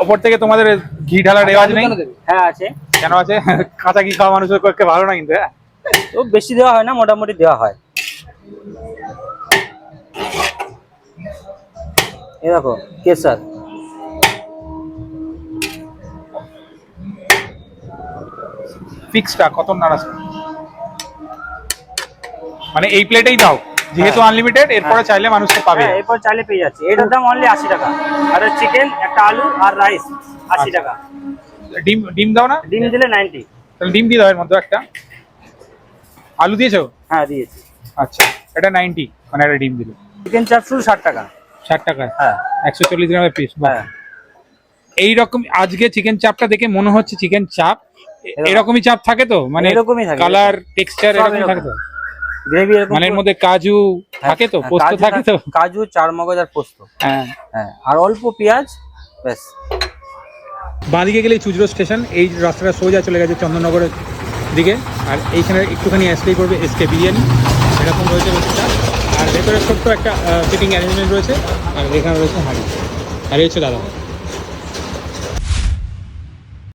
ওপর থেকে তোমাদের ঘি ঢালার রেওয়াজ নেই? হ্যাঁ আছে। কেন আছে? কাঁচা ঘি খাওয়া মানুষের পক্ষে ভালো না কিন্তু। হ্যাঁ, তো বেশি দেওয়া হয় না, মোটামুটি দেওয়া হয়। এই দেখো কেসার। ফিক্সটা কত নারাজ? মানে এই প্লেটেই দাও যেহেতু আনলিমিটেড, এরপরে চাইলে মানুষ তো পাবে। হ্যাঁ এরপর চাইলে পেয়ে যাচ্ছে। এটার দাম অনলি 80 টাকা। আর চিকেন, একটা আলু আর রাইস 80 টাকা। ডিম ডিম দাও না? ডিম দিলে 90। তাহলে ডিম দিয়ে দাও এর মধ্যে একটা। আলু দিয়েছো? হ্যাঁ দিয়েছি। আচ্ছা, এটা 90, মানে একটা ডিম দিল। চিকেন চাপ শুধু 60 টাকা। 60 টাকা? হ্যাঁ 140 গ্রামের পিস। হ্যাঁ এইরকম আজকে চিকেন চাপটা দেখে মনে হচ্ছে চিকেন চাপ। এরকমই চাপ থাকে তো, মানে এরকমই থাকে, কালার টেক্সচার এরকম থাকে তো? গ্রেভি এরকম, মানে এর মধ্যে কাজু থাকে তো, পোস্ত থাকে তো? কাজু, চারমগজ আর পোস্ত। হ্যাঁ হ্যাঁ আর অল্প পেঁয়াজ, ব্যাস। বাঁদিকে গেলেই চুচড়ো স্টেশন। এই রাস্তাটা সোজা চলে গেছে চন্দননগরের দিকে। আর এইখানে একটুখানি আসলেই পড়বে এসকে বিরিয়ানি, এরকম রয়েছে রয়েছে। আর ভেতরে ছোট্ট একটা সিটিং অ্যারেঞ্জমেন্ট রয়েছে, আর এখানে রয়েছে হাঁড়ি। আর এই হচ্ছে দাদা।